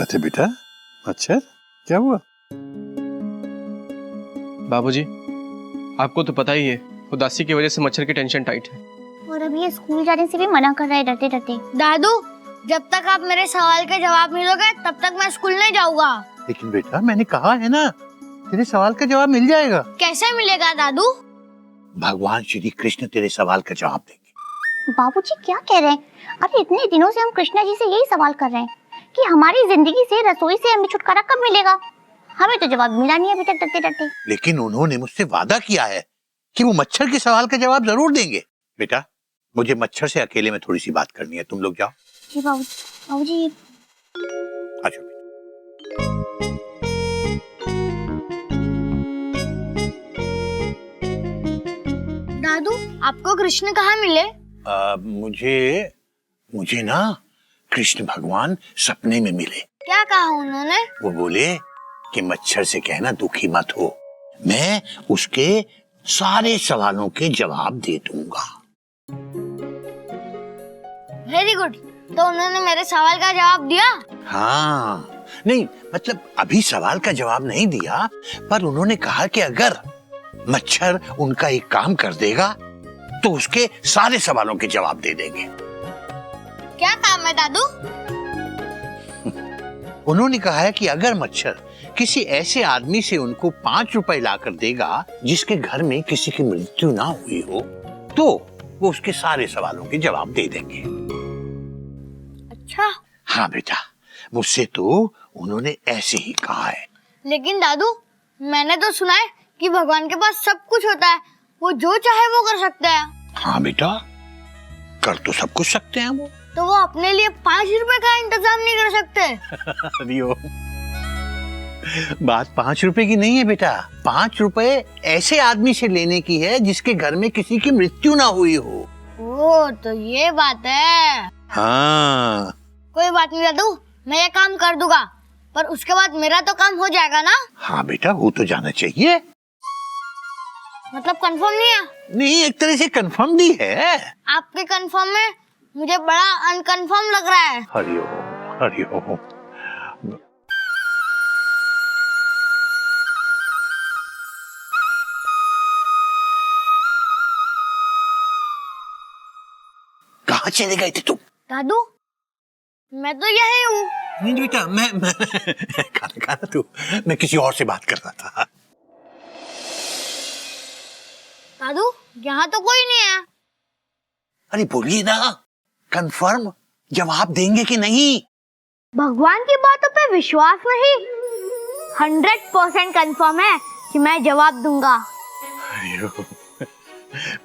बात है बेटा? मच्छर क्या हुआ? बाबूजी, आपको तो पता ही है उदासी की वजह से मच्छर की टेंशन टाइट है। और अभी ये स्कूल जाने से भी मना कर रहा है डरते डरते। दादू, जब तक आप मेरे सवाल के जवाब नहीं दोगे तब तक मैं स्कूल नहीं जाऊंगा। लेकिन बेटा मैंने कहा है ना, तेरे सवाल का जवाब मिल जाएगा। कैसे मिलेगा दादू? भगवान श्री कृष्ण तेरे सवाल का जवाब देंगे। बाबूजी क्या कह रहे हैं? अरे इतने दिनों से हम कृष्णा जी से यही सवाल कर रहे हैं कि हमारी जिंदगी से, रसोई से हमें छुटकारा कब मिलेगा। हमें तो जवाब मिला नहीं अभी तक डरते डरते। लेकिन उन्होंने मुझसे वादा किया है कि वो मच्छर के सवाल का जवाब जरूर देंगे। बेटा मुझे मच्छर से अकेले में थोड़ी सी बात करनी है, तुम लोग जाओ। जी बाबूजी। अच्छा दादू, आपको कृष्ण कहाँ मिले? मुझे ना कृष्ण भगवान सपने में मिले। क्या कहा उन्होंने? वो बोले कि मच्छर से कहना दुखी मत हो, मैं उसके सारे सवालों के जवाब दे दूंगा। Very good. तो उन्होंने मेरे सवाल का जवाब दिया? हाँ, नहीं मतलब अभी सवाल का जवाब नहीं दिया, पर उन्होंने कहा कि अगर मच्छर उनका एक काम कर देगा तो उसके सारे सवालों के जवाब दे देंगे। क्या काम है दादू? उन्होंने कहा है कि अगर मच्छर किसी ऐसे आदमी से उनको 5 रुपए लाकर देगा जिसके घर में किसी की मृत्यु ना हुई हो, तो वो उसके सारे सवालों के जवाब दे देंगे। अच्छा। हाँ बेटा, मुझसे तो उन्होंने ऐसे ही कहा है। लेकिन दादू, मैंने तो सुना है कि भगवान के पास सब कुछ होता है, वो जो चाहे वो कर सकते हैं। हाँ बेटा, कर तो सब कुछ सकते हैं वो। तो वो अपने लिए 5 रुपए का इंतजाम नहीं कर सकते? रियो, बात 5 रुपए की नहीं है बेटा। 5 रुपए ऐसे आदमी से लेने की है जिसके घर में किसी की मृत्यु ना हुई हो। ओ, तो ये बात है। हाँ। कोई बात नहीं दादू, मैं ये काम कर दूंगा, पर उसके बाद मेरा तो काम हो जाएगा ना? हाँ बेटा, हो तो जाना चाहिए। मतलब कंफर्म नहीं है? नहीं, एक तरह से कंफर्म ही है। आपके कंफर्म में मुझे बड़ा अनकंफर्म लग रहा है। हरिओ हरिओ। कहाँ चले गए थे तुम? दादू, मैं तो यही हूँ। नहीं बेटा, मैं खाना तू, मैं किसी और से बात कर रहा था। दादू, यहाँ तो कोई नहीं है। अरे बोलिए ना, कंफर्म जवाब देंगे कि नहीं? भगवान की बातों पे विश्वास नहीं, 100% कंफर्म है कि मैं जवाब दूंगा।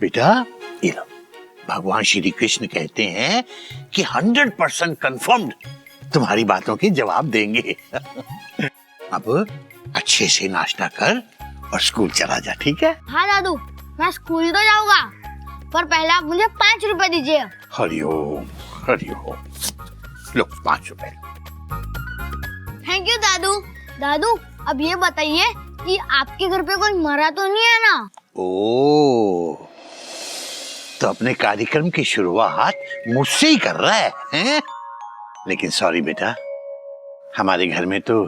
बेटा ये लो, भगवान श्री कृष्ण कहते हैं कि 100% कंफर्म्ड तुम्हारी बातों के जवाब देंगे। अब अच्छे से नाश्ता कर और स्कूल चला जा, ठीक है? हाँ दादू, मैं स्कूल तो जाऊंगा, पर पहले आप मुझे 5 रुपए दीजिए। हरिओम हरिओम। लो 5 रुपए। थैंक यू दादू। दादू, अब ये बताइए कि आपके घर पे कोई मरा तो नहीं है ना? ओ, तो अपने कार्यक्रम की शुरुआत मुझसे ही कर रहा है, हैं? लेकिन सॉरी बेटा, हमारे घर में तो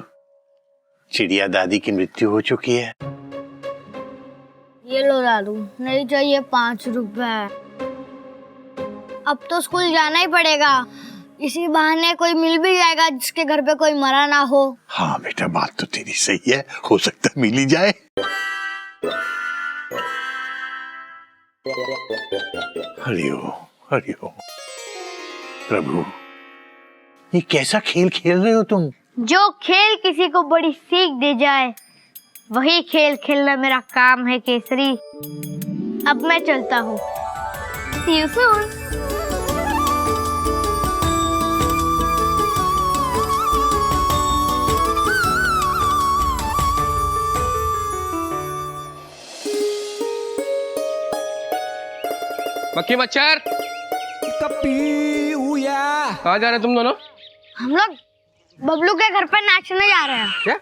चिड़िया दादी की मृत्यु हो चुकी है। ये लो दादू, नहीं चाहिए 5 रुपए। अब तो स्कूल जाना ही पड़ेगा, इसी बहाने कोई मिल भी जाएगा जिसके घर पे कोई मरा ना हो। हाँ बेटा, बात तो तेरी सही है, हो सकता है मिल ही जाए। हरिओ हरिओ। प्रभु, ये कैसा खेल खेल रहे हो तुम? जो खेल किसी को बड़ी सीख दे जाए, वही खेल खेलना मेरा काम है केसरी। अब मैं चलता हूँ। See you soon. मक्खी मच्छर, कहाँ जा रहे तुम दोनों? हम लोग बबलू के घर पर नाचने जा रहे हैं। क्या?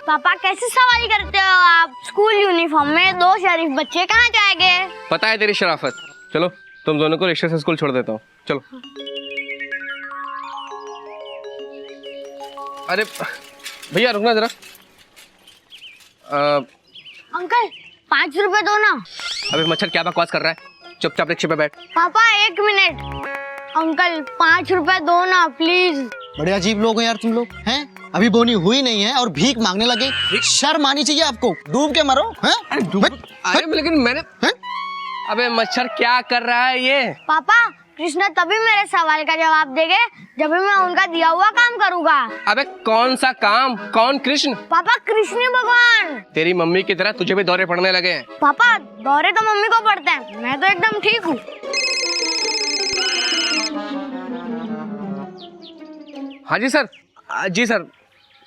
पापा कैसे सवारी करते हो आप? स्कूल यूनिफॉर्म में 2 शरीफ बच्चे कहाँ जाएंगे? पता है तेरी शराफत। चलो तुम दोनों को रिक्शा से स्कूल छोड़ देता हूँ, चलो। अरे भैया रुकना जरा। अंकल 5 रुपए दो ना। अबे मच्छर क्या बकवास कर रहा है, चुपचाप रिक्शे पे बैठ। पापा 1 मिनट, अंकल 5 रुपए दो ना प्लीज। बड़े अजीब लोग हैं यार तुम लोग, हैं? अभी बोनी हुई नहीं है और भीख मांगने लगे। शर्म आनी चाहिए आपको, डूब के मरो। हैं? अरे लेकिन मैंने हैं? अबे मच्छर क्या कर रहा है ये? पापा कृष्णा तभी मेरे सवाल का जवाब देंगे जब भी मैं उनका दिया हुआ काम करूँगा। अबे कौन सा काम? कौन कृष्ण? पापा कृष्ण भगवान। तेरी मम्मी की तरह तुझे भी दौरे पड़ने लगे हैं। पापा दौरे तो मम्मी को पड़ते हैं, मैं तो एकदम ठीक हूँ। हाँ जी सर, जी सर,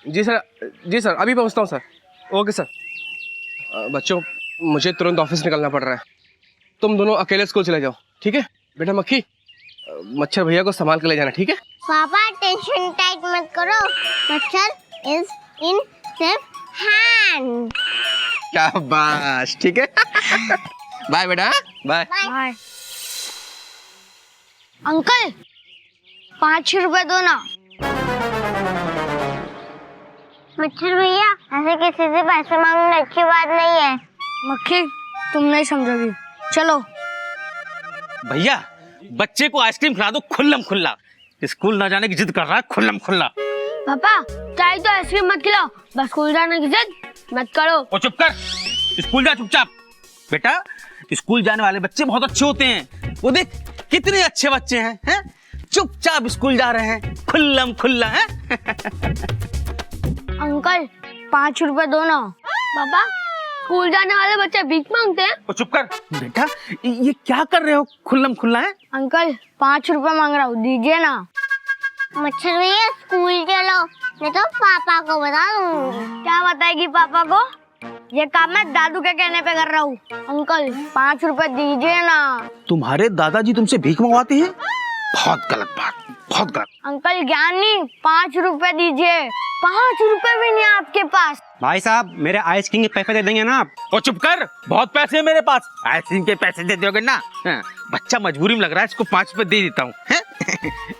जी सर, जी सर, अभी पहुँचता हूँ सर। Okay sir. बच्चों मुझे तुरंत ऑफिस निकलना पड़ रहा है, तुम दोनों अकेले स्कूल चले जाओ, ठीक है? बेटा मक्खी, मच्छर भैया को संभाल के ले जाना, ठीक है? पापा टेंशन टाइट मत करो, मच्छर इज इन सेफ हैंड। क्या बात, ठीक है? बाय बेटा, बाय। बाय। अंकल 5 रुपए दो ना। मच्छर भैया ऐसे किसी से पैसे मांगना अच्छी बात नहीं है। मक्खी तुम नहीं समझोगी, चलो। भैया बच्चे को आइसक्रीम खिला दो खुल्लम खुल्ला, स्कूल ना जाने की जिद कर रहा है खुल्लम खुल्ला। पापा चाहे तो आइसक्रीम मत खिलाओ, बस स्कूल जाने की जिद मत करो। ओ चुप कर, स्कूल जा चुपचाप। बेटा स्कूल जाने वाले बच्चे बहुत अच्छे होते हैं, वो देख कितने अच्छे बच्चे हैं, हैं? चुपचाप स्कूल जा रहे हैं खुल्लम खुल्ला है। अंकल 5 रुपए दो ना। पापा स्कूल जाने वाले बच्चे भीख मांगते हैं। ओ चुप कर बेटा, ये क्या कर रहे हो खुल्लम खुल्ला है? अंकल 5 रुपए मांग रहा हूँ, दीजिए ना। मच्छर भैया स्कूल चलो, नहीं तो पापा को बता दूंगी। क्या बताएगी पापा को? ये काम मैं दादू के कहने पे कर रहा हूँ। अंकल 5 रुपए दीजिए ना। तुम्हारे दादाजी तुमसे भीख मंगवाते हैं? बहुत गलत बात, बहुत गलत। अंकल ज्ञानी 5 रुपए दीजिए। 5 रुपए भी नहीं आपके पास। भाई साहब मेरे आइसक्रीम के पैसे दे देंगे ना आप? ओ चुप कर, बहुत पैसे हैं मेरे पास, आइसक्रीम के पैसे दे दोगे ना? हाँ, बच्चा मजबूरी में लग रहा है, इसको 5 रुपए दे देता हूँ।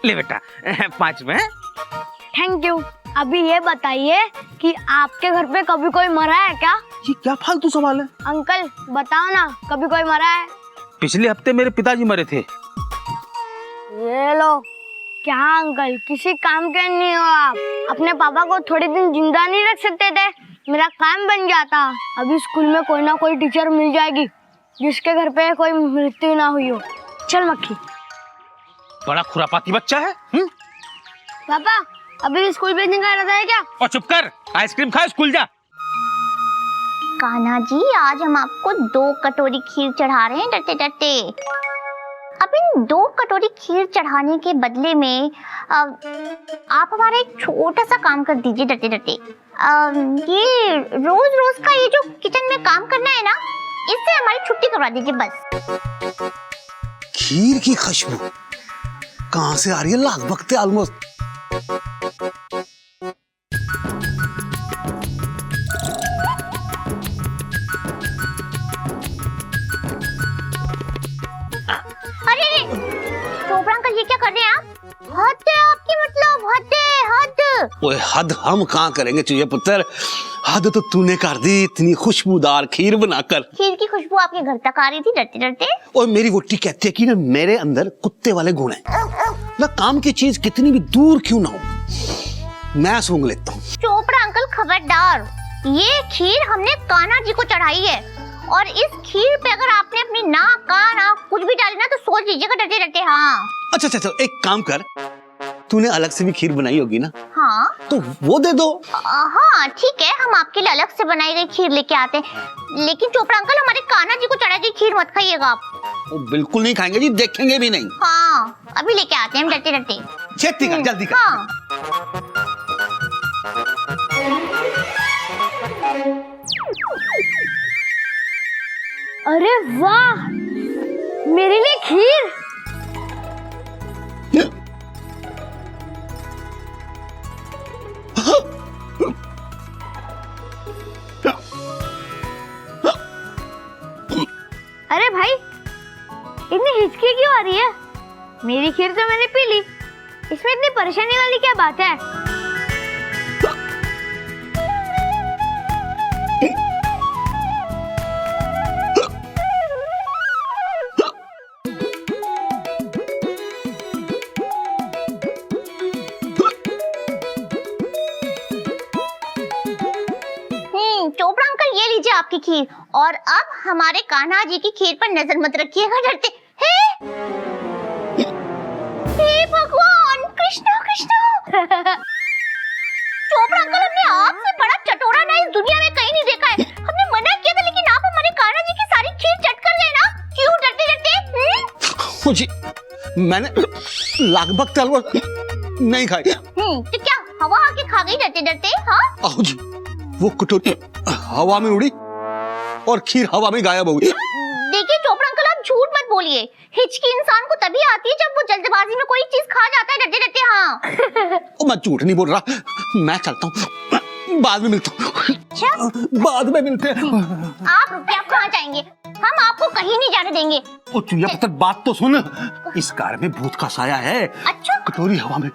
ले बेटा 5 रुपए। Thank you. अभी ये बताइए कि आपके घर पे कभी कोई मरा है क्या? ये क्या फालतू सवाल है? अंकल बताओ ना, कभी कोई मरा है? पिछले हफ्ते मेरे पिताजी मरे थे। ये लो। क्या अंकल किसी काम के नहीं हो आप? अपने पापा को थोड़े दिन जिंदा नहीं रख सकते थे? मेरा काम बन जाता। अभी स्कूल में कोई ना कोई टीचर मिल जाएगी जिसके घर पे कोई मृत्यु ना हुई हो। चल मक्खी। बड़ा खुरापाती बच्चा है। पापा अभी स्कूल भेजने का इरादा है क्या? और चुप कर, आइसक्रीम खा स्कूल जा। कान्हा जी आज हम आपको 2 कटोरी खीर चढ़ा रहे हैं डरते डरते। अब इन 2 कटोरी खीर चढ़ाने के बदले में आप हमारा एक छोटा सा काम कर दीजिए डरते डरते। ये रोज रोज का ये जो किचन में काम करना है ना, इससे हमारी छुट्टी करवा दीजिए बस। खीर की खुशबू कहाँ से आ रही है? लाख वक्त ऑलमोस्ट। अरे चोपड़ा अंकल ये क्या कर रहे हैं आप? हद है आपकी, मतलब हद है हद। ओए हद हम कहाँ करेंगे चुहे पुत्र, हद तो तूने कर दी इतनी खुशबूदार खीर बनाकर। खीर की खुशबू आपके घर तक आ रही थी डरते डरते। और मेरी वोटी कहती है कि ना मेरे अंदर कुत्ते वाले गुण हैं, ना काम की चीज कितनी भी दूर क्यों ना हो मैं सूंघ लेता हूँ। चोपड़ा अंकल खबरदार, ये खीर हमने कान्हा जी को चढ़ाई है और इस खीर पे अगर आपने अपनी नाक कान आँख कुछ भी डाली ना तो सोच लीजिएगा डरते डरते। हाँ अच्छा अच्छा एक काम कर, तूने अलग से भी खीर बनाई होगी ना? हाँ तो वो दे दो। हाँ ठीक है, हम आपके लिए अलग से बनाई गई खीर लेके आते हैं, लेकिन चोपड़ा अंकल हमारे कान्हा जी को चढ़ाई गई खीर मत खाइएगा आप। वो बिल्कुल नहीं खाएंगे जी, देखेंगे भी नहीं। हाँ अभी लेके आते हैं हम डरते डरते। छेती कर, जल्दी कर। हाँ अरे वाह, मेरे लिए खीर। अरे भाई इतनी हिचकी क्यों आ रही है? मेरी खीर तो मैंने पी ली, इसमें इतनी परेशानी वाली क्या बात है? आपकी खीर। और अब हमारे कान्हा जी की खीर पर नजर मत रखिएगा डरते। हे भगवान, कृष्णा कृष्णा। चोपड़ा अंकल, हमने आपसे बड़ा चटोरा ना इस दुनिया में कहीं नहीं देखा है। हमने मना किया था लेकिन आप हमारे कान्हा जी की सारी खीर चट कर गए ना। क्यों डरते डरते? जी मैंने लगभग तलवा नहीं खाई। तो क्या हवा आके खा गई डरते डरते? हाँ आओ जी, वो कटोरी हवा में उड़ी और खीर हवा में गायब हो गई। देखिए चोपड़ा अंकल, आप झूठ मत बोलिए। हिचकी इंसान को तभी आती है जब वो जल्दबाजी में कोई चीज खा जाता है डरते डरते। हाँ ओ, मैं झूठ नहीं बोल रहा, मैं चलता हूँ, बाद में मिलता हूँ। अच्छा, बाद में मिलते हैं। आप रुकिए, आप कहाँ जाएंगे? हम आपको कहीं नहीं जाने देंगे। ओ चुया पुत्र, बात तो सुन, इस कार में भूत का साया है। अच्छा, कटोरी हवा में,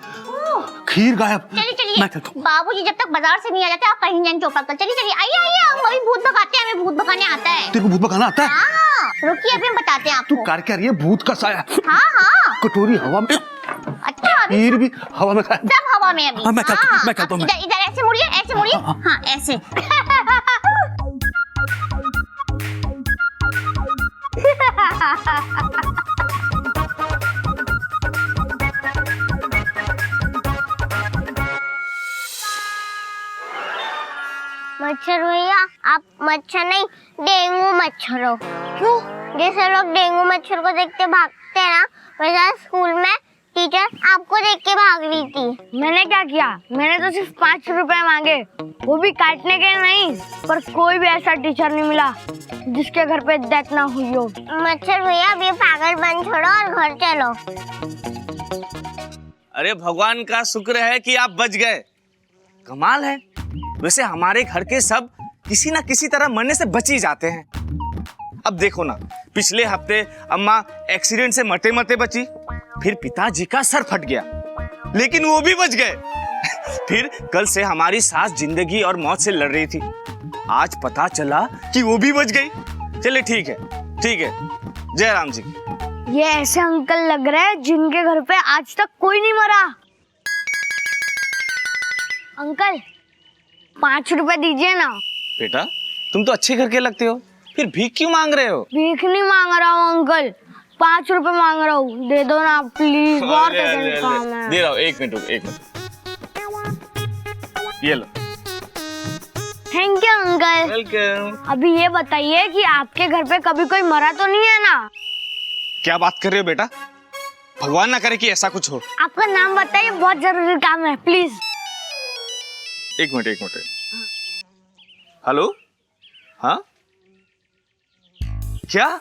खीर गायब। चलिए चलिए, मैं चलता हूँ। बाबूजी जब तक बाजार से नहीं आ जाते आप कहीं जाएंगे चोपड़ा अंकल। चलिए चलिए, आइए आइए, हम अभी भूत भगाते हैं, हमें भूत भगाने आता है। तेरे को भूत भगाना आता है? हाँ, रुकिए अभी हम बताते हैं तू आपको। कार क्या रही है? भूत का साया, हाँ हाँ, कटोरी हवा में, अच्छा अभी खीर भी हवा में गायब। सब हवा में अभी। हाँ, मैं चलता हूँ। इधर इधर ऐसे मुड़िए, ऐसे मुड़िए। हाँ ऐसे। मच्छर भैया, आप मच्छर नहीं, डेंगू मच्छर हो। क्यों? जैसे लोग डेंगू मच्छर को देखते भागते हैं ना, वैसे स्कूल में टीचर आपको देख के भाग रही थी। मैंने क्या किया? मैंने तो सिर्फ 5 रुपए मांगे, वो भी काटने के नहीं। पर कोई भी ऐसा टीचर नहीं मिला जिसके घर पे डेथ ना हुई हो। मच्छर भैया, अब ये पागलपन छोड़ो और घर चलो। अरे भगवान का शुक्र है कि आप बच गए। कमाल है। वैसे हमारे घर के सब किसी ना किसी तरह मरने से बच ही जाते हैं। अब देखो ना, पिछले हफ्ते अम्मा एक्सीडेंट से मरते मरते बची, फिर पिताजी का सर फट गया लेकिन वो भी बच गए। फिर कल से हमारी सास जिंदगी और मौत से लड़ रही थी, आज पता चला कि वो भी बच गई। चलिए ठीक है, ठीक है, जय राम जी। ये ऐसे अंकल लग रहे हैं जिनके घर पे आज तक कोई नहीं मरा। अंकल 5 रुपए दीजिए ना। बेटा तुम तो अच्छे घर के लगते हो, फिर भीख क्यों मांग रहे हो? भीख नहीं मांग रहा हूँ अंकल, 5 रुपए मांग रहा हूँ, दे दो ना प्लीज, बहुत अर्जेंट काम है। दे रहा हूँ, एक मिनट, एक मिनट, ये लो। Thank you uncle. वेलकम। अभी ये बताइए कि आपके घर पे कभी कोई मरा तो नहीं है ना? क्या बात कर रहे हो बेटा, भगवान ना करे कि ऐसा कुछ हो। आपका नाम बताइए, बहुत जरूरी काम है प्लीज। एक मिनट, एक मिनट। हेलो, हाँ क्या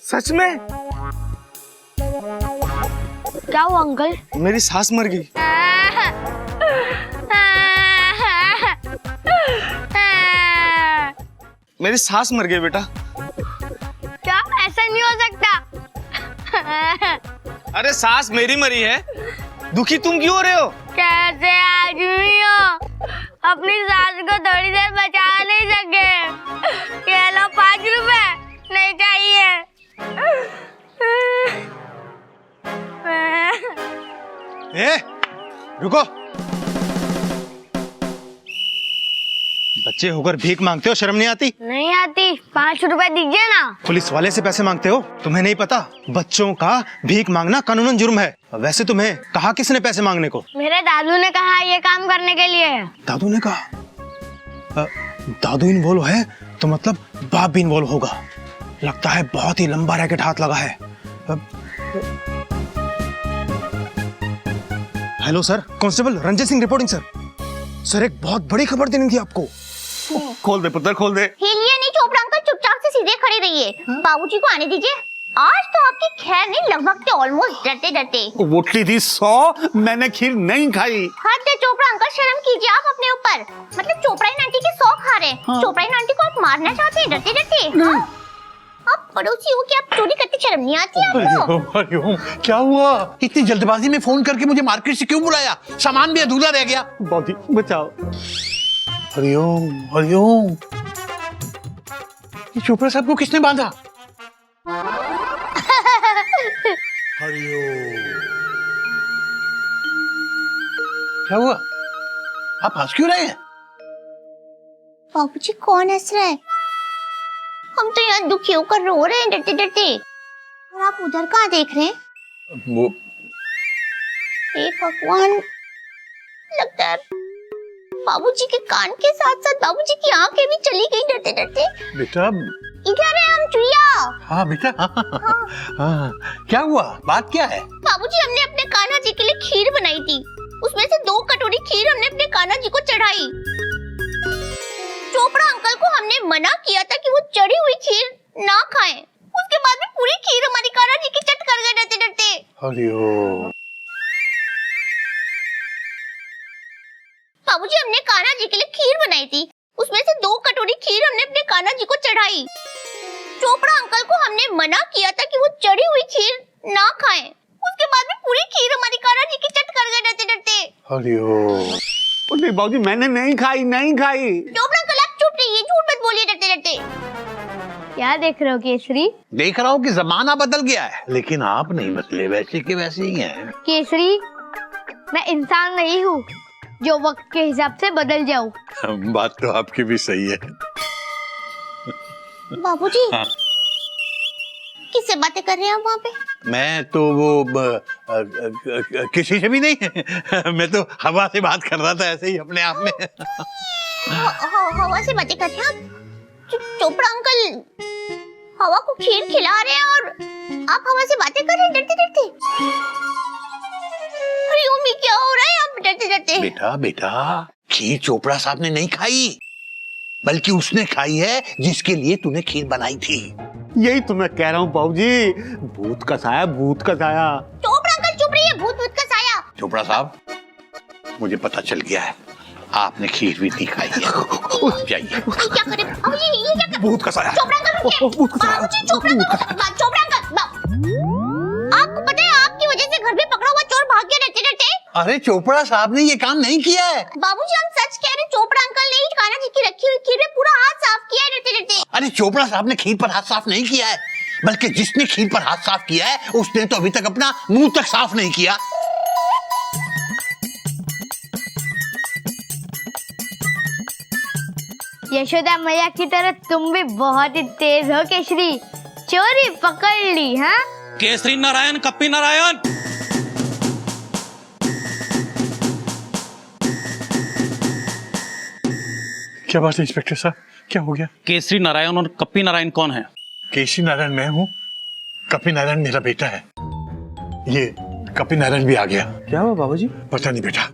सच में? क्या हुआ अंकल? मेरी सास मर गई। मेरी सास मर गई बेटा। क्या? ऐसा नहीं हो सकता। अरे सास मेरी मरी है, दुखी तुम क्यों हो रहे हो? कैसे आदमी हो, अपनी सास को थोड़ी देर बचा नहीं सके? ये लो 5 रुपए, नहीं चाहिए। ए, रुको। बच्चे होकर भीख मांगते हो, शर्म नहीं आती? नहीं आती, 5 रुपए दीजिए ना। पुलिस वाले से पैसे मांगते हो? तुम्हें नहीं पता बच्चों का भीख मांगना कानूनन जुर्म है। वैसे तुम्हें कहा किसने पैसे मांगने को? मेरे दादू ने कहा ये काम करने के लिए। दादू ने कहा? दादू इन्वॉल्व है तो मतलब बाप भी इन्वॉल्व होगा। लगता है बहुत ही लंबा रैकेट हाथ लगा है। Hello sir, constable Ranjay Singh reporting sir. Sir एक बहुत बड़ी खबर देनी थी आपको। खोल दे पुत्र, खोल दे। हिलिए नहीं चोपड़ा अंकल, चुपचाप से सीधे खड़े रहिए। बाबूजी को आने दीजिए। आज तो आपकी खैर नहीं, लगभग के ऑलमोस्ट डरते डरते। वोटली थी 100, मैंने खीर नहीं खाई। हद है चोपड़ा अंकल, शर्म कीजिए आप अपने ऊपर। मतलब चोपड़ा आंटी की 100 खा रहे हैं। हाँ। चोपड़ा आंटी को आप मारना चाहते हैं डरते डरते? हाँ? आप पड़ोसी हो कि आप चोरी करते, शर्म नहीं आती आपको? हरिओम, क्या हुआ? इतनी जल्दबाजी में फोन करके मुझे मार्केट से क्यों बुलाया? सामान भी अधूरा रह गया। बॉडी बचाओ। हरिओम, हरिओम। ये चोपड़ा साहब को किसने बांधा? हरिओम। क्या हुआ? आप हंस क्यों रहे हैं? बाबूजी कौन हंस रहा है? हम तो यहाँ दुखी होकर रो रहे हैं डरते डरते, और आप उधर कहाँ देख रहे हैं? वो हे भगवान, लगता है बाबूजी के कान के साथ साथ बाबूजी की आंखें भी चली गई डरते डरते। बेटा। इधर है हम चुईया। हाँ बेटा। हाँ। क्या हुआ, बात क्या है? बाबूजी, हमने अपने कान्हा जी के लिए खीर बनाई थी, उसमें से 2 कटोरी खीर हमने अपने कान्हा जी को चढ़ाई। चोपड़ा अंकल को हमने मना किया था कि वो चढ़ी हुई खीर ना खाएं। उसके बाद भी पूरी खीर हमारी कान्हा जी की चट कर गए डरते डरते। हरिओम। बाबूजी, हमने कान्हा जी के लिए खीर बनाई थी, उसमें से 2 कटोरी खीर हमने अपने कान्हा जी को चढ़ाई। चोपड़ा अंकल को हमने मना किया था कि वो चढ़ी हुई खीर ना खाएं। उसके बाद भी पूरी खीर हमारी कान्हा जी की चट कर गए डरते डरते। हरिओम। नहीं बाबूजी, मैंने नहीं खाई, नहीं खाई। चोपड़ा अंकल, आप चुप रहिए, झूठ मत बोलिए डरते डरते। क्या देख रहे हो केसरी? देख रहा हूँ कि जमाना बदल गया है, लेकिन आप नहीं बदले, वैसे के वैसे ही हैं। केसरी, मैं इंसान नहीं हूँ जो वक्त के हिसाब से बदल जाऊं। बात तो आपकी भी सही है। बाबूजी, हाँ। किससे बातें कर रहे हैं आप वहाँ पे? मैं तो वो किसी से भी नहीं। मैं तो हवा से बात कर रहा था, ऐसे ही अपने आप में। हवा से बातें कर रहे हैं आप? चोपड़ा अंकल हवा को खीर खिला रहे हैं और आप हवा से बातें कर रहे हैं डरते डरते। अरे उम्मी, क्या हो रहा है आप डरते डरते? बेटा बेटा, खीर चोपड़ा साहब ने नहीं खाई, बल्कि उसने खाई है जिसके लिए तूने खीर बनाई थी। यही तो मैं कह रहा हूँ बाबूजी, भूत का साया, भूत का साया। चोपड़ा अंकल चुप रहिए, भूत भूत का साया। चोपड़ा साहब, मुझे पता चल गया है, आपने खीर भी नहीं खाई है। आप जाइए। ये क्या करे? अब ये क्या कर? भूत का साया। चोपड़ा अंकल रुकिए। बाबूजी, चोपड़ा अंकल, आपको पता है आपकी वजह से घर में पकड़ा हुआ चोर भाग गया डरते डरते। अरे चोपड़ा साहब ने ये काम नहीं किया है। बाबूजी, हम सच कह रहे हैं, चोपड़ा अंकल ने कान्हा जी की रखी हुई खीर में पूरा हाथ साफ किया है डरते डरते। अरे चोपड़ा साहब ने खीर पर हाथ साफ नहीं किया है, बल्कि जिसने खीर पर हाथ साफ किया है उसने तो अभी तक अपना मुंह तक साफ नहीं किया। यशोदा मैया की तरह तुम भी बहुत ही तेज हो केसरी, चोरी पकड़ ली। हाँ, केसरी नारायण, कप्पी नारायण। क्या बात है इंस्पेक्टर साहब, क्या हो गया? केसरी नारायण और कप्पी नारायण कौन है? केसी नारायण मैं हूँ, कपी नारायण मेरा बेटा है। ये कपी नारायण भी आ गया। क्या हुआ बाबूजी? पता नहीं बेटा,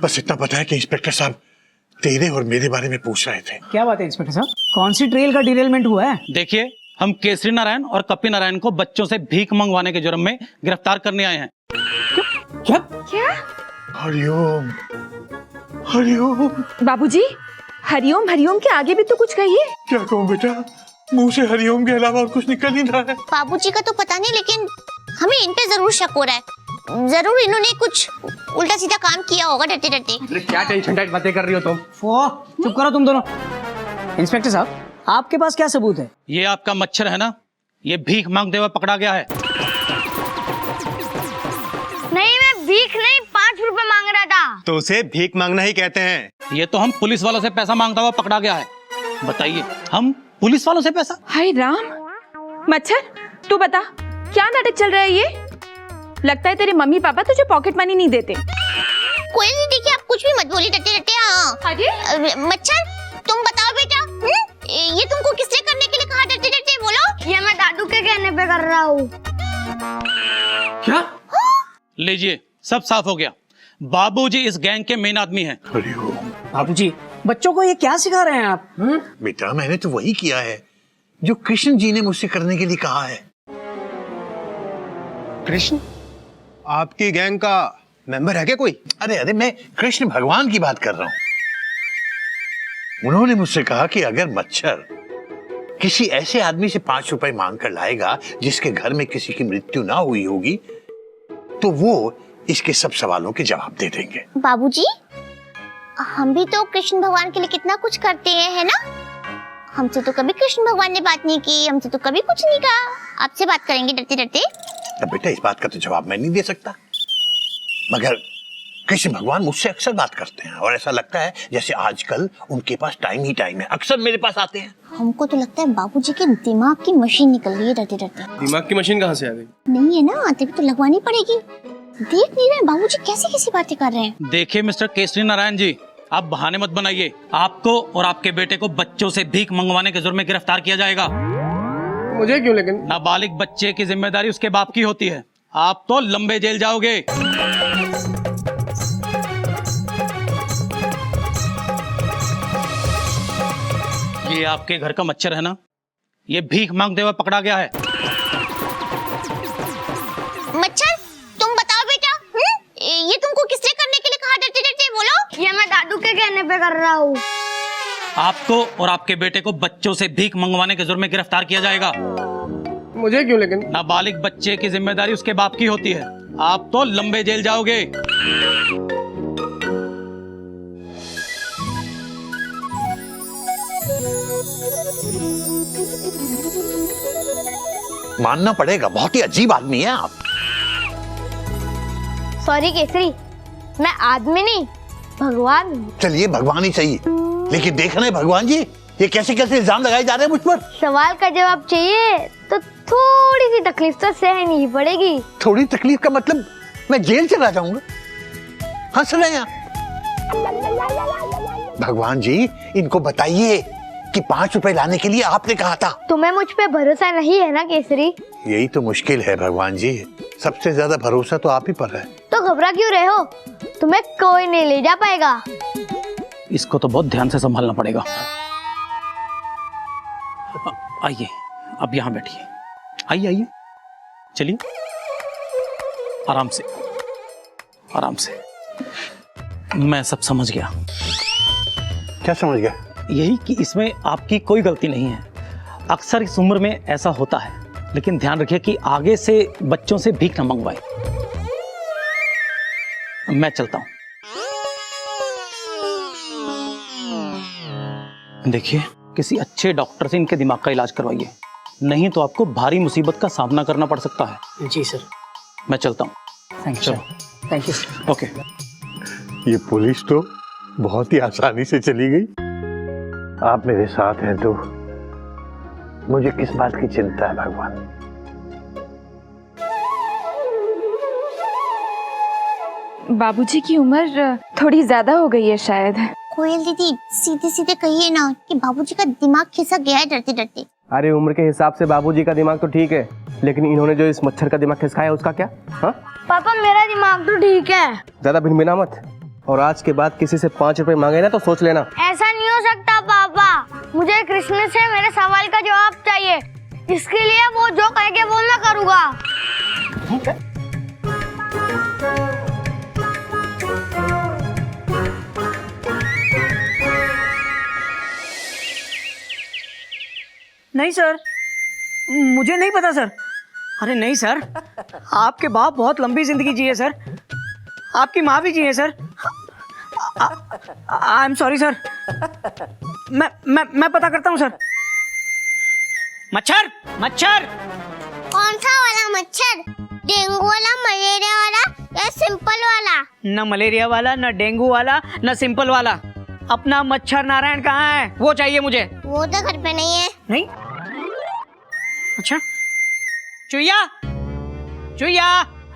बस इतना पता है कि इंस्पेक्टर साहब तेरे और मेरे बारे में पूछ रहे थे। क्या बात है इंस्पेक्टर साहब, कौन सी ट्रेल का डिरेलमेंट हुआ है? देखिए, हम केसरी नारायण और कप्पी नारायण को बच्चों से भीख मंगवाने के जुर्म में गिरफ्तार करने आए हैं। क्या? हरिओम, हरिओम। बाबूजी, हरिओम हरिओम के आगे भी तो कुछ कहिए। क्या कहूँ बेटा, मुंह से हरिओम के अलावा और कुछ निकल नहीं रहा है। बाबूजी का तो पता नहीं, लेकिन हमें इन पे जरूर शक हो रहा है। जरूर इन्होंने कुछ उल्टा सीधा काम किया होगा डरते डरते। अरे क्या टेंशन टाइट बातें कर रही हो तुम? चुप करो तुम दोनों। इंस्पेक्टर साहब, आपके पास क्या सबूत है? ये आपका मच्छर है ना, ये भीख मांगते हुए पकड़ा गया है। नहीं, मैं भीख नहीं, 5 रुपए मांग रहा था। तो उसे भीख मांगना ही कहते हैं। ये तो हम पुलिस वालों से पैसा मांगता हुआ पकड़ा गया है। बताइए, हम पुलिस वालों से पैसा? हाय राम, मच्छर तू बता क्या नाटक चल रहा है ये? लगता है तेरे मम्मी पापा तुझे पॉकेट मनी नहीं देते। कोई नहीं, देखिए आप कुछ भी मत बोलिए डरते डरते। हाँ अरे मच्छर, तुम बताओ बेटा, ये तुमको किसने करने के लिए कहा डरते डरते? बोलो। ये मैं दादू के कहने पे कर रहा हूँ। क्या? लीजिए, सब साफ हो गया। बाबूजी इस गैंग के मेन आदमी हैं। बाबूजी, बच्चों को ये क्या सिखा रहे हैं आप? बेटा, मैंने तो वही किया है जो कृष्ण जी ने मुझसे करने के लिए कहा है। कृष्ण आपकी गैंग का मेंबर है क्या कोई? अरे अरे, मैं कृष्ण भगवान की बात कर रहा हूँ। उन्होंने मुझसे कहा कि अगर मच्छर किसी ऐसे आदमी से 5 रुपए मांग कर लाएगा जिसके घर में किसी की मृत्यु ना हुई होगी, तो वो इसके सब सवालों के जवाब दे देंगे। बाबूजी, हम भी तो कृष्ण भगवान के लिए कितना कुछ करते हैं, है ना? हमसे तो कभी कृष्ण भगवान ने बात नहीं की, हमसे तो कभी कुछ नहीं कहा। आपसे बात करेंगे डरते डरते? अब बेटा, इस बात का तो जवाब मैं नहीं दे सकता, मगर कृष्ण भगवान मुझसे अक्सर बात करते हैं और ऐसा लगता है जैसे आजकल उनके पास टाइम ही टाइम है, अक्सर मेरे पास आते हैं। हमको तो लगता है बाबूजी के दिमाग की मशीन निकल रही है डरते डरते। दिमाग की मशीन कहाँ से आ गई? नहीं है ना, तभी तो लगवानी पड़ेगी। देख नहीं रहे बाबूजी कैसी कैसी बातें कर रहे हैं। देखिए मिस्टर केसरी नारायण जी, आप बहाने मत बनाइए। आपको और आपके बेटे को बच्चों से भीख मंगवाने के जुर्म में गिरफ्तार किया जाएगा। मुझे क्यों? लेकिन नाबालिग बच्चे की जिम्मेदारी उसके बाप की होती है। आप तो लंबे जेल जाओगे। ये आपके घर का मच्छर है ना, ये भीख मांगते हुए पकड़ा गया है। मच्छर, तुम बताओ बेटा, ये तुमको किसने करने के लिए कहा? डरते डरते बोलो। ये मैं दादू के कहने पे कर रहा हूँ। आपको और आपके बेटे को बच्चों से भीख मंगवाने के जुर्म में गिरफ्तार किया जाएगा। मुझे क्यों? लेकिन नाबालिग बच्चे की जिम्मेदारी उसके बाप की होती है। आप तो लंबे जेल जाओगे। मानना पड़ेगा, बहुत ही अजीब आदमी है आप। सॉरी केसरी, मैं आदमी नहीं भगवान हूँ। चलिए भगवान ही सही, लेकिन देख रहे हैं भगवान जी ये कैसे कैसे इल्जाम लगाए जा रहे हैं मुझ पर। सवाल का जवाब चाहिए तो थोड़ी सी तकलीफ तो सहनी ही पड़ेगी। थोड़ी तकलीफ का मतलब मैं जेल चला जाऊंगा? हंस रहे हैं भगवान जी, इनको बताइए कि 5 रुपए लाने के लिए आपने कहा था। तुम्हें मुझ पे भरोसा नहीं है ना केसरी? यही तो मुश्किल है भगवान जी, सबसे ज्यादा भरोसा तो आप ही पर है। तो घबरा क्यों रहे हो? तुम्हें कोई नहीं ले जा पाएगा। इसको तो बहुत ध्यान से संभालना पड़ेगा। आइए, अब यहाँ बैठिए। आइए आइए, चलिए, आराम से आराम से। मैं सब समझ गया। क्या समझ गया? यही कि इसमें आपकी कोई गलती नहीं है। अक्सर इस उम्र में ऐसा होता है, लेकिन ध्यान रखिए कि आगे से बच्चों से भीख न मंगवाए। मैं चलता हूं। देखिए, किसी अच्छे डॉक्टर से इनके दिमाग का इलाज करवाइए, नहीं तो आपको भारी मुसीबत का सामना करना पड़ सकता है। जी सर। मैं चलता हूँ। Thank you sir. Thank you sir. Okay. ये पुलिस तो बहुत ही आसानी से चली गई। आप मेरे साथ हैं तो मुझे किस बात की चिंता है भगवान। बाबूजी की उम्र थोड़ी ज्यादा हो गई है शायद। कोयल दीदी सीधे सीधे कहिए ना कि बाबूजी का दिमाग खिसक गया है डरते डरते। अरे उम्र के हिसाब से बाबूजी का दिमाग तो ठीक है, लेकिन इन्होंने जो इस मच्छर का दिमाग खिसकाया उसका क्या? हाँ पापा मेरा दिमाग तो ठीक है। ज्यादा भिनभिना मत, और आज के बाद किसी से 5 रुपए मांगे ना तो सोच लेना। ऐसा नहीं हो सकता पापा, मुझे कृष्ण से मेरे सवाल का जवाब चाहिए। इसके लिए वो जो कहेंगे वो मैं करूँगा। नहीं सर, मुझे नहीं पता सर। अरे नहीं सर, आपके बाप बहुत लंबी जिंदगी जिए सर, आपकी माँ भी जिए sir. I am sorry sir. मैं पता करता हूँ सर। मच्छर मच्छर। कौन सा वाला मच्छर? डेंगू वाला, मलेरिया वाला या सिंपल वाला? न मलेरिया वाला, न डेंगू वाला, न सिंपल वाला। अपना मच्छर नारायण कहाँ है? वो चाहिए मुझे। वो तो घर पे नहीं है। नहीं? अच्छा, चुईया चुईया।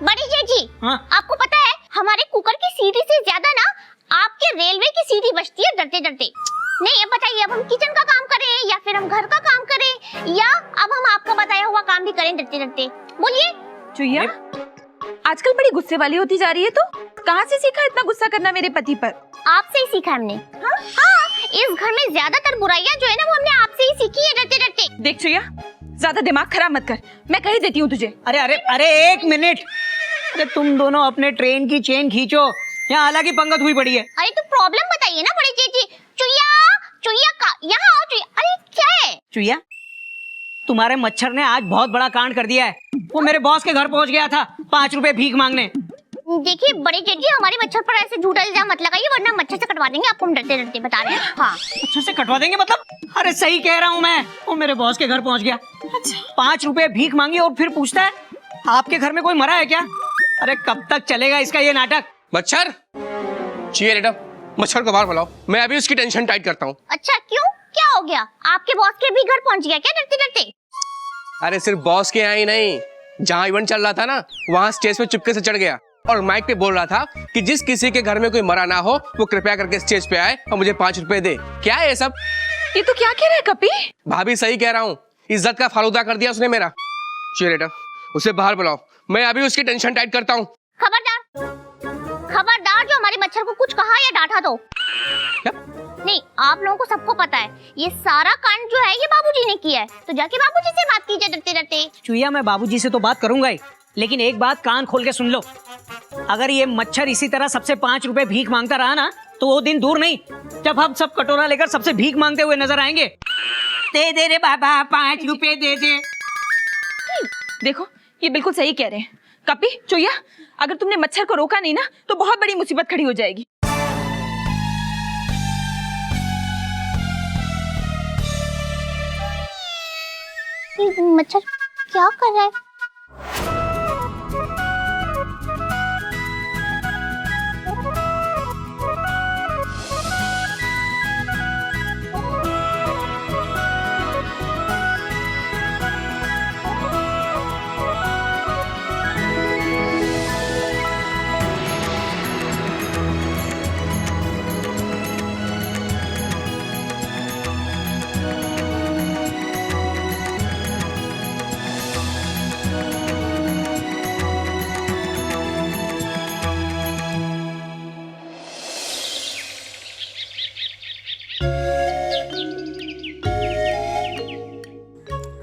बड़ी जेठी, हाँ? आपको पता है हमारे कुकर की सीटी से ज्यादा ना आपके रेलवे की सीटी बजती है डरते डरते। नहीं, ये बताइए अब हम किचन का काम करें या फिर हम घर का काम करें, या अब हम आपका बताया हुआ काम भी करें डरते डरते? बोलिए। चुईया, आजकल बड़ी गुस्से वाली होती जा रही है, तो कहाँ से सीखा इतना गुस्सा करना मेरे पति पर? आपसे ही सीखा हमने। हाँ, इस घर में ज्यादातर बुराइयां जो है ना वो हमने आपसे ही सीखी है डरते डरते। देख चुईया, ज्यादा दिमाग खराब मत कर, मैं कह देती हूँ तुझे। अरे अरे अरे एक मिनट, अरे तुम दोनों अपने ट्रेन की चेन खींचो, यहाँ अलग ही पंगत हुई पड़ी है। अरे तो प्रॉब्लम बताइए ना बड़ी जेठी। चुईया चुईया का यहाँ आओ चुईया। अरे क्या है? चुईया, तुम्हारे मच्छर ने आज बहुत बड़ा कांड कर दिया है। वो मेरे बॉस के घर पहुंच गया था 5 रुपए भीख मांगने। देखिए बड़े जेठी, हमारे मच्छर पर ऐसे झूठा इल्जाम मत लगाइए, वरना मच्छर से कटवा देंगे आपको। हम डरते डरते बता रहे हैं। हाँ, मच्छर से कटवा देंगे मतलब? अरे सही कह रहा हूँ मैं, वो मेरे बॉस के घर पहुंच गया। 5 रुपए भीख मांगी और फिर पूछता है आपके घर में कोई मरा है क्या? अरे कब तक चलेगा इसका ये नाटक? मच्छर चाहिए बेटा, मच्छर को बाहर बुलाओ, मैं अभी उसकी टेंशन टाइट करता हूँ। अच्छा क्यों, क्या हो गया? आपके बॉस के भी घर पहुंच गया क्या डरते डरते? अरे सिर्फ बॉस के यहाँ ही नहीं, जहाँ इवेंट चल रहा था ना, वहाँ स्टेज पे चुपके से चढ़ गया और माइक पे बोल रहा था कि जिस किसी के घर में कोई मरा ना हो वो कृपया करके स्टेज पे आए और मुझे 5 रुपए दे। क्या है ये सब? ये तो क्या कह रहा है कपी? भाभी सही कह रहा हूँ, इज्जत का फालूदा कर दिया उसने मेरा। चाहिए बेटा, उसे बाहर बुलाओ, मैं अभी उसकी टेंशन टाइट करता हूँ। खबरदार, खबरदार जो हमारे मच्छर को कुछ कहा या डांटा तो। क्या? नहीं, आप लोगों को सबको पता है ये सारा कांड जो है ये बाबूजी ने किया है, तो जाके बाबूजी से बात कीजिए डरते डरते। चुईया, मैं बाबूजी से तो बात करूंगा ही, लेकिन एक बात कान खोल के सुन लो। अगर ये मच्छर इसी तरह सबसे 5 रुपए भीख मांगता रहा ना, तो वो दिन दूर नहीं जब हम सब कटोरा लेकर सबसे भीख मांगते हुए नजर आएंगे। दे दे रे बाबा, 5 रुपए दे दे। देखो ये बिल्कुल सही कह रहे हैं कपी। चुईया, अगर तुमने मच्छर को रोका नहीं ना तो बहुत बड़ी मुसीबत खड़ी हो जाएगी। मच्छर क्या कर रहा है?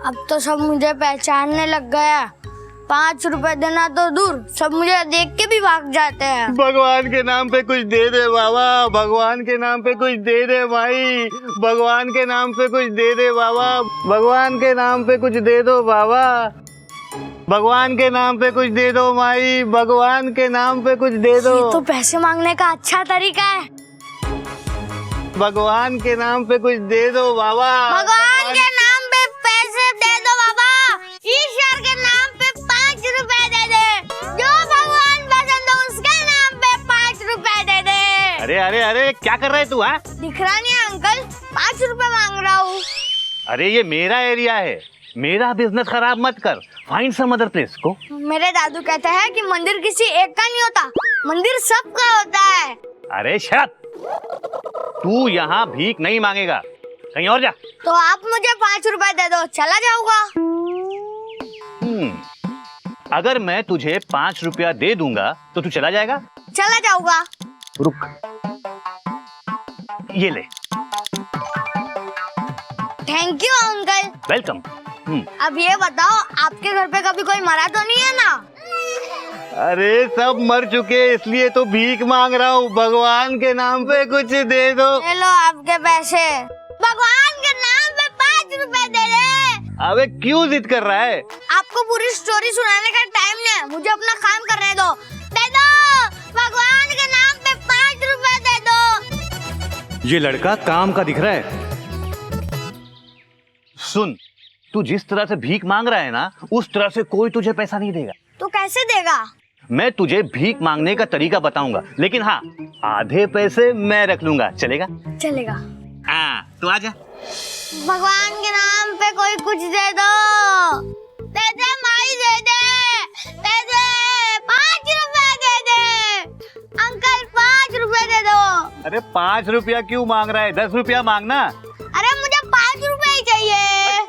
अब तो सब मुझे पहचानने लग गया। 5 रुपए देना तो दूर, सब मुझे देख के भी भाग जाते हैं। भगवान के नाम पे कुछ दे दे बाबा, भगवान के नाम पे कुछ दे दे भाई, भगवान के नाम पे कुछ दे दे बाबा, भगवान के नाम पे कुछ दे दो बाबा, भगवान के नाम पे कुछ दे दो माई, भगवान के नाम पे कुछ दे दो। ये तो पैसे मांगने का अच्छा तरीका है। भगवान के नाम पे कुछ दे दो बाबा, भगवान के नाम पे पैसे दे दो बाबा, ईश्वर के नाम पे 5 रुपए दे दे, जो भगवान पसंद हो उसके नाम पे 5 रुपए दे दे। अरे अरे अरे क्या कर रहे तू? हाँ, दिख रहा नहीं है अंकल, 5 रुपए मांग रहा हूँ। अरे ये मेरा एरिया है, मेरा बिजनेस खराब मत कर, फाइंड सम अदर प्लेस को। मेरे दादू कहते हैं कि मंदिर किसी एक का नहीं होता, मंदिर सबका होता है। अरे शट, तू यहाँ भीख नहीं मांगेगा, कहीं और जा। तो आप मुझे 5 रुपए दे दो, चला जाऊंगा। अगर मैं तुझे 5 रुपया दे दूंगा तो तू चला जाएगा? चला जाऊंगा। रुक, ये ले। Thank you uncle. वेलकम। अब ये बताओ, आपके घर पे कभी कोई मरा तो नहीं है ना? अरे सब मर चुके, इसलिए तो भीख मांग रहा हूँ, भगवान के नाम पे कुछ दे दो। ले लो आपके पैसे, भगवान के नाम पे 5 रुपए दे दे। अबे क्यों जिद कर रहा है? आपको पूरी स्टोरी सुनाने का टाइम नहीं है, मुझे अपना काम करने दो। दे दो, भगवान के नाम पे 5 रुपए दे दो। ये लड़का काम का दिख रहा है। सुन, तू जिस तरह से भीख मांग रहा है ना, उस तरह से कोई तुझे पैसा नहीं देगा। तो कैसे देगा? मैं तुझे भीख मांगने का तरीका बताऊंगा, लेकिन हाँ, आधे पैसे मैं रख लूंगा, चलेगा? चलेगा। हाँ, तो आजा। भगवान के नाम पे कोई कुछ दे दो, दे दे माई, दे दे, दे दे, 5 रुपए दे दे। अंकल 5 रुपए दे दो। अरे 5 रुपया क्यों मांग रहा है? 10 रुपया मांगना। अरे मुझे 5 रुपए ही चाहिए,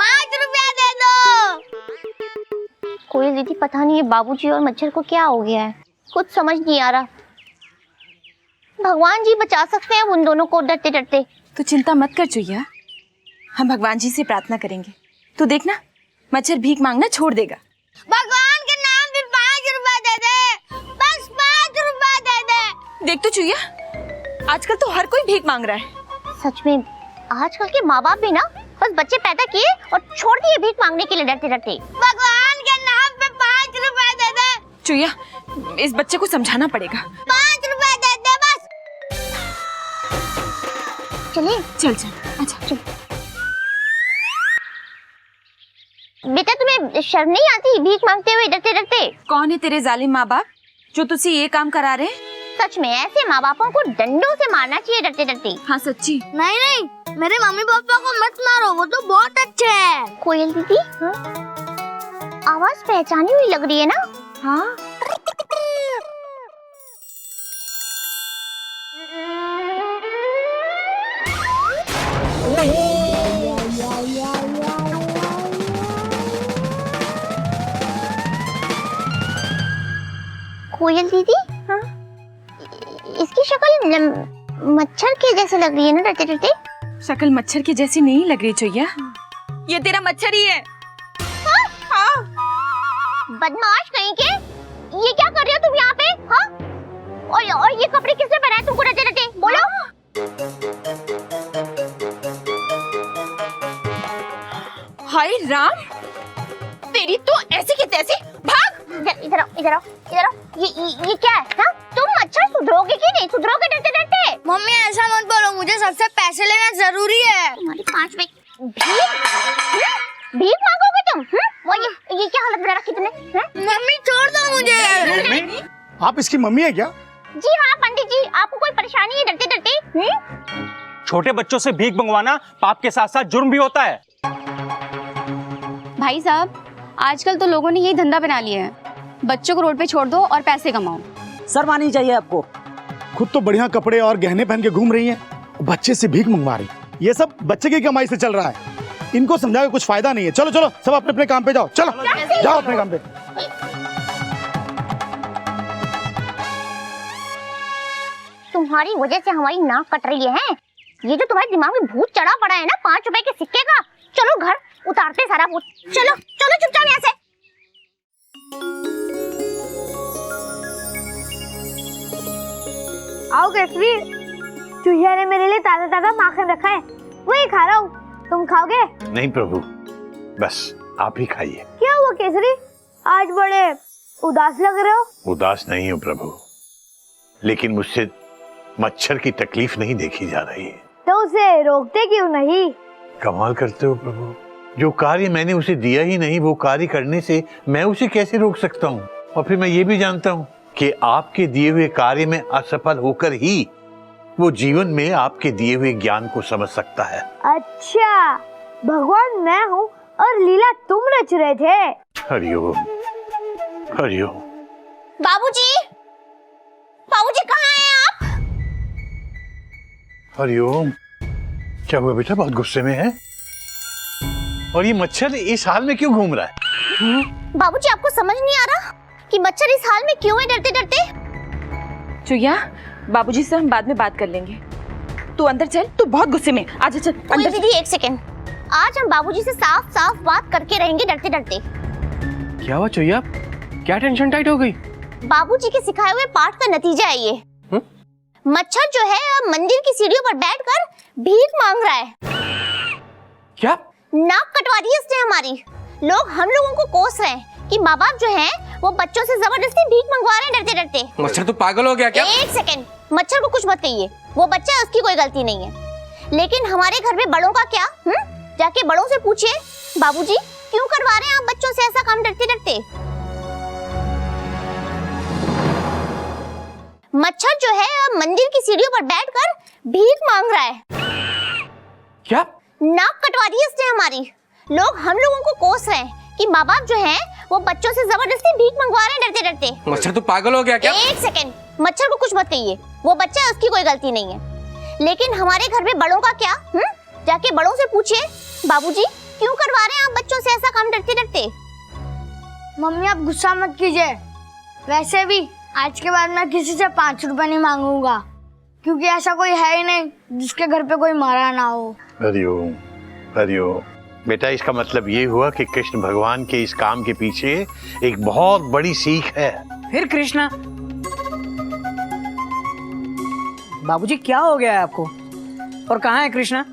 5 रुपया दे दो। कोई दीदी, पता नहीं ये बाबूजी और मच्छर को क्या हो गया है, कुछ समझ नहीं आ रहा। भगवान जी बचा सकते हैं उन दोनों को डरते डरते। तो चिंता मत कर चुईया, हम भगवान जी से प्रार्थना करेंगे, तो देखना मच्छर भीख मांगना छोड़ देगा। भगवान के नाम पे 5 रुपए दे दे, बस 5 रुपए दे दे। देख तो चुईया, आजकल तो हर कोई भीख मांग रहा है। सच में, आजकल के माँ बाप भी ना बस बच्चे पैदा किए और छोड़ दिए भीख मांगने के लिए डरते डरते। भगवान के नाम पे 5 रुपए दे दे। चुईया, इस बच्चे को समझाना पड़ेगा। 5 रुपए दे दे बस। चलिए। चल चल, अच्छा चल। बेटा, तुम्हें शर्म नहीं आती भीख मांगते हुए डरते डरते? कौन है तेरे जालिम माँ बाप जो तुझसे ये काम करा रहे? सच में ऐसे माँ बापों को डंडों से मारना चाहिए डरते डरते। हाँ सच्ची। नहीं नहीं, मेरे मम्मी पापा को मत मारो, वो तो बहुत अच्छे हैं। कोयल दीदी, आवाज पहचानी हुई लग रही है ना? हाँ। कोयल दीदी, हाँ? इसकी शक्ल मच्छर के जैसे लग रही है ना डरते डरते? शक्ल मच्छर की जैसी नहीं लग रही चोइया, ये तेरा मच्छर ही है। हाँ? बदमाश कहीं के, ये क्या कर रहे हो तुम यहाँ पे? हाँ? और ये कपड़े किसने पहनाए तुमको डरते डरते? बोलो। हाय राम, तेरी तो ऐसे की तैसे। भाग! इधर आओ, इधर आओ, इधर आओ। ये क्या है? हाँ? तुम मच्छर सुधरोगे कि नहीं सुधरोगे डरते डरते? मम्मी ऐसा मत बोलो, मुझे सबसे पैसे लेना जरूरी है। तुम्हारी 5 भीख मांगोगे तुम? वो ये क्या हालत बना रखी तुमने? मम्मी छोड़ दो मुझे। आप इसकी मम्मी है क्या? जी हाँ पंडित जी, आपको कोई परेशानी है डरते डरते? छोटे बच्चों से भीख मंगवाना पाप के साथ साथ जुर्म भी होता है। भाई साहब, आजकल तो लोगों ने यही धंधा बना लिया है, बच्चों को रोड पे छोड़ दो और पैसे कमाओ। शर्म आनी चाहिए आपको। खुद तो बढ़िया कपड़े और गहने पहन के घूम रही हैं, बच्चे से भीख मंगवा रही। ये सब बच्चे की कमाई से चल रहा है, इनको समझा के कुछ फायदा नहीं है। चलो चलो सब अपने अपने काम पे जाओ, चलो जाओ अपने काम पे। तुम्हारी वजह से हमारी नाक कट रही है। ये जो तुम्हारे दिमाग में भूत चढ़ा पड़ा है ना 5 रुपए के सिक्के का, चलो घर उतारते सारा भूत। चलो चलो चुपचाप यहाँ से। आओ केसरी, चूहिया ने मेरे लिए ताजा ताजा माखन रखा है, वही खा रहा हूँ। तुम खाओगे? नहीं प्रभु, बस आप ही खाइए। क्या हुआ केसरी, आज बड़े उदास लग रहे हो? उदास नहीं हूँ प्रभु, लेकिन मुझसे मच्छर की तकलीफ नहीं देखी जा रही है। तो उसे रोकते क्यों नहीं? कमाल करते हो प्रभु, जो कार्य मैंने उसे दिया ही नहीं वो कार्य करने से मैं उसे कैसे रोक सकता हूँ? और फिर मैं ये भी जानता हूँ कि आपके दिए हुए कार्य में असफल होकर ही वो जीवन में आपके दिए हुए ज्ञान को समझ सकता है। अच्छा, भगवान मैं हूँ और लीला तुम रच रहे थे। हरिओम हरिओम। बाबूजी, बाबूजी कहाँ हैं आप? हरिओम। क्या हुआ बेटा, बहुत गुस्से में है? और ये मच्छर इस हाल में क्यों घूम रहा है? बाबूजी आपको समझ नहीं आ रहा कि मच्छर इस हाल में क्यों है डरते डरते? चुया, बाबूजी से हम बाद में बात कर लेंगे, तू अंदर चल, तू बहुत गुस्से में। आजा चल अंदर। दीदी 1 सेकेंड, आज हम बाबूजी से साफ साफ बात करके रहेंगे डरते डरते। क्या हुआ चुया, क्या टेंशन टाइट हो गई? बाबूजी के सिखाए हुए पाठ का नतीजा है ये। मच्छर जो है मंदिर की सीढ़ियों पर बैठकर भीख मांग रहा है। क्या? नाक कटवा दी इसने हमारी। लोग हम लोगों को कोस रहे हैं कि माँ बाप जो हैं वो बच्चों से जबरदस्ती भीख मंगवा रहे हैं डरते डरते। मच्छर तो पागल हो गया क्या? 1 सेकेंड, मच्छर को कुछ मत कहिए, वो बच्चा है, उसकी कोई गलती नहीं है। लेकिन हमारे घर में बड़ों का क्या? जाके बड़ों से पूछिए, बाबूजी क्यों करवा रहे हैं आप बच्चों से ऐसा काम डरते डरते? मच्छर जो है मंदिर की सीढ़ियों पर बैठकर भीख मांग रहा है। क्या? नाक कटवा दी इसने हमारी। लोग हम लोगों को कोस रहे हैं कि माँ बाप जो हैं वो बच्चों से जबरदस्ती भीख मंगवा रहे हैं डरते डरते। मच्छर तो पागल हो गया क्या? 1 सेकेंड, मच्छर को कुछ मत कहिए, वो बच्चा है, उसकी कोई गलती नहीं है। लेकिन हमारे घर में बड़ों का क्या? जाके बड़ों से पूछिए, बाबूजी क्यों करवा रहे हैं आप बच्चों से ऐसा काम डरते डरते? मम्मी आप गुस्सा मत कीजिए, वैसे भी आज के बाद मैं किसी से 5 रुपए नहीं मांगूंगा, क्योंकि ऐसा कोई है ही नहीं जिसके घर पे कोई मारा ना हो। हरिओम हरिओम। बेटा इसका मतलब ये हुआ कि कृष्ण भगवान के इस काम के पीछे एक बहुत बड़ी सीख है। फिर कृष्णा, बाबूजी क्या हो गया है आपको, और कहाँ है कृष्णा?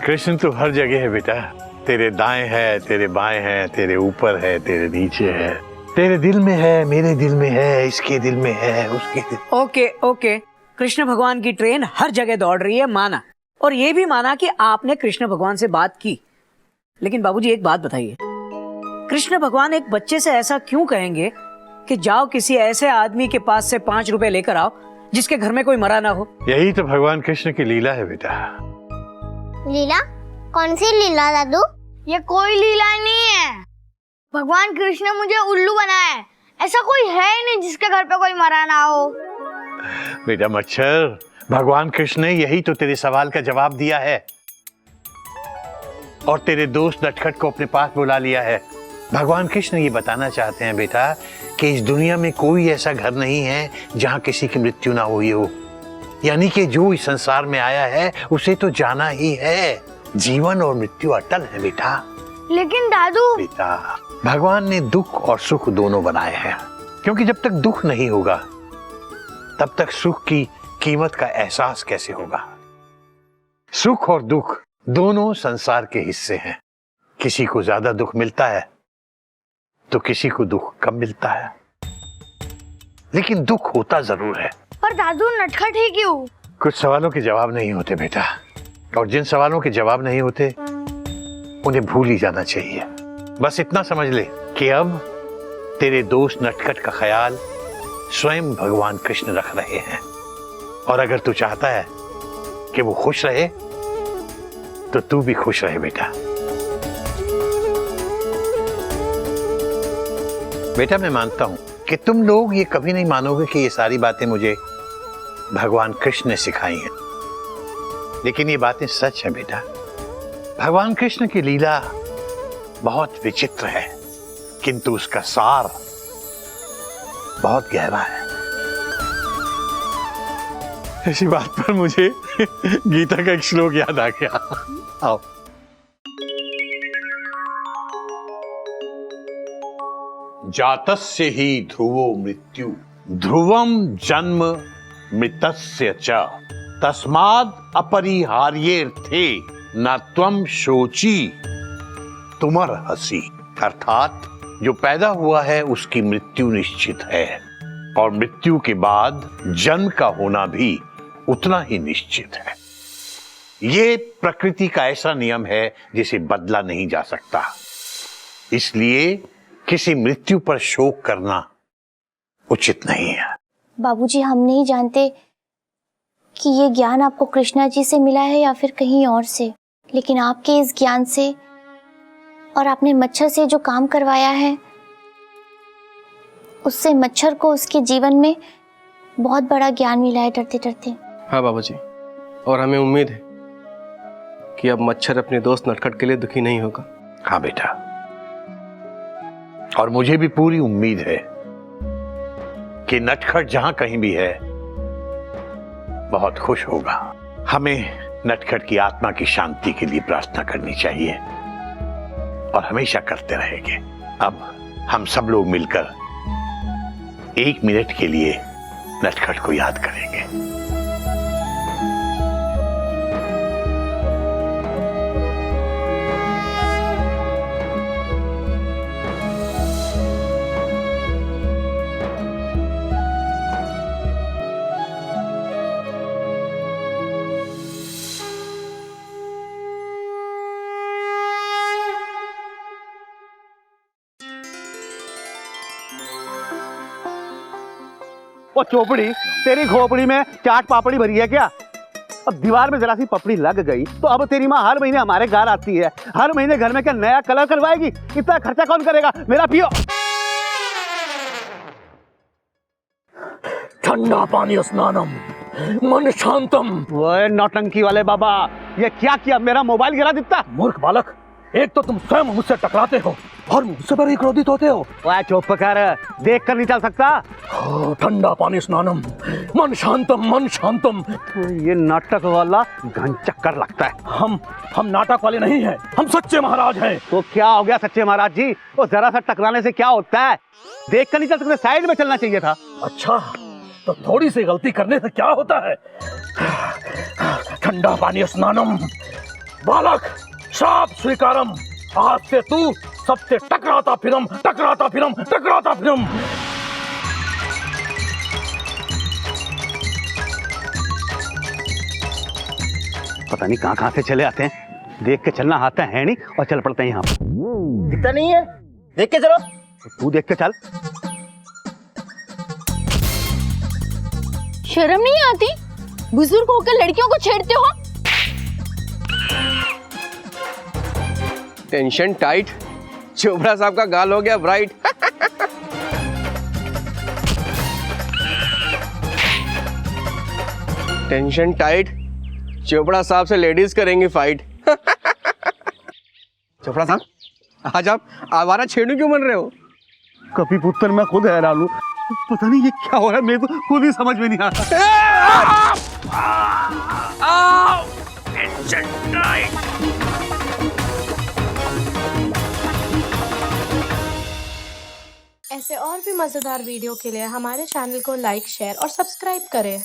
कृष्ण तो हर जगह है बेटा, तेरे दाएं है, तेरे बाएं है, तेरे ऊपर है, तेरे नीचे है, तेरे दिल में है, मेरे दिल में है, इसके दिल में है, उसके दिल। ओके ओके, कृष्ण भगवान की ट्रेन हर जगह दौड़ रही है, माना, और ये भी माना कि आपने कृष्ण भगवान से बात की। लेकिन बाबूजी एक बात बताइए, कृष्ण भगवान एक बच्चे से ऐसा क्यों कहेंगे कि जाओ किसी ऐसे आदमी के पास से 5 रुपए लेकर आओ जिसके घर में कोई मरा ना हो। यही तो भगवान कृष्ण की लीला है बेटा। लीला? कौन सी लीला दादू? ये कोई लीला नहीं है। भगवान कृष्ण ने मुझे उल्लू बनाया है। ऐसा कोई है ही नहीं जिसके घर पे कोई मरा ना हो। बेटा मच्छर, भगवान कृष्ण ने यही तो तेरे सवाल का जवाब दिया है और तेरे दोस्त नटखट को अपने पास बुला लिया है। भगवान कृष्ण ये बताना चाहते हैं बेटा कि इस दुनिया में कोई ऐसा घर नहीं है जहां किसी की मृत्यु ना हुई हो। यानी कि जो इस संसार में आया है उसे तो जाना ही है। जीवन और मृत्यु अटल है बेटा। लेकिन दादू, बेटा भगवान ने दुख और सुख दोनों बनाए हैं, क्योंकि जब तक दुख नहीं होगा तब तक सुख की कीमत का एहसास कैसे होगा। सुख और दुख दोनों संसार के हिस्से हैं। किसी को ज्यादा दुख मिलता है तो किसी को दुख कम मिलता है, लेकिन दुख होता जरूर है। पर दादू नटखट ही क्यों? कुछ सवालों के जवाब नहीं होते बेटा, और जिन सवालों के जवाब नहीं होते उन्हें भूल ही जाना चाहिए। बस इतना समझ ले कि अब तेरे दोस्त नटखट का ख्याल स्वयं भगवान कृष्ण रख रहे हैं, और अगर तू चाहता है कि वो खुश रहे तो तू भी खुश रहे बेटा। बेटा मैं मानता हूं कि तुम लोग ये कभी नहीं मानोगे कि ये सारी बातें मुझे भगवान कृष्ण ने सिखाई हैं, लेकिन ये बातें सच हैं बेटा। भगवान कृष्ण की लीला बहुत विचित्र है, किंतु उसका सार बहुत गहरा है। ऐसी बात पर मुझे गीता का एक श्लोक याद आ गया। आओ। जातस्य ही ध्रुवो मृत्यु ध्रुवम जन्म मृतस्य च तस्माद् अपरिहार्येऽर्थे न त्वं शोची तुमर्हसि। अर्थात जो पैदा हुआ है उसकी मृत्यु निश्चित है, और मृत्यु के बाद जन्म का होना भी उतना ही निश्चित है। ये प्रकृति का ऐसा नियम है जिसे बदला नहीं जा सकता। इसलिए किसी मृत्यु पर शोक करना उचित नहीं है। बाबूजी, हम नहीं जानते कि ये ज्ञान आपको कृष्णा जी से मिला है या फिर कहीं और से, लेकिन आपके इस ज्ञान से और आपने मच्छर से जो काम करवाया है उससे मच्छर को उसके जीवन में बहुत बड़ा ज्ञान मिला है डरते डरते। हाँ बाबूजी, और हमें उम्मीद है कि अब मच्छर अपने दोस्त नटखट के लिए दुखी नहीं होगा। हाँ बेटा, और मुझे भी पूरी उम्मीद है कि नटखट जहां कहीं भी है बहुत खुश होगा। हमें नटखट की आत्मा की शांति के लिए प्रार्थना करनी चाहिए और हमेशा करते रहेंगे। अब हम सब लोग मिलकर 1 मिनट के लिए नटखट को याद करेंगे। वो चोपड़ी तेरी खोपड़ी में चाट पापड़ी भरी है क्या? अब दीवार में जरा सी पपड़ी लग गई तो अब तेरी माँ हर महीने हमारे घर आती है। हर महीने घर में क्या नया कलर करवाएगी? इतना खर्चा कौन करेगा? मेरा पियो। ठंडा पानी स्नानम मन शांतम। वो नौटंकी वाले बाबा, ये क्या किया? मेरा मोबाइल गिरा दिता। मूर्ख बालक, एक तो तुम स्वयं मुझसे टकराते हो और मुझसे बड़े क्रोधित होते हो। वह चुप कर, देख कर नहीं चल सकता। ठंडा पानी स्नानम मन शांतम मन शांतम। ये नाटक वाला घन चक्कर लगता है। हम नाटक वाले नहीं हैं, हम सच्चे महाराज हैं। तो क्या हो गया सच्चे महाराज जी? वो जरा सा टकराने से क्या होता है? देख कर नहीं चल सकते, साइड में चलना चाहिए था। अच्छा, तो थोड़ी सी गलती करने से क्या होता है? ठंडा पानी स्नानम। बालक, श्राप स्वीकारम। आज से तू सबसे टकराता फिरम टकराता फिरम टकराता फिरम। पता नहीं कहां से चले आते हैं। देख के चलना आता है नहीं और चल पड़ते हैं यहाँ पर। दिखता नहीं है, देख के चलो। तू देख के चल। शर्म नहीं आती? बुजुर्ग होकर लड़कियों को छेड़ते हो। टेंशन टाइट, चोपड़ा साहब का गाल हो गया ब्राइट। टेंशन टाइट, चोपड़ा साहब से लेडीज करेंगी फाइट। चोपड़ा साहब, आज आप आवारा छेड़ू क्यों बन रहे हो? कभी पुत्र मैं खुद हैरान हूँ, पता नहीं ये क्या हो रहा है, मेरे को खुद ही समझ में नहीं आ रहा। ऐसे और भी मजेदार वीडियो के लिए हमारे चैनल को लाइक, शेयर और सब्सक्राइब करें।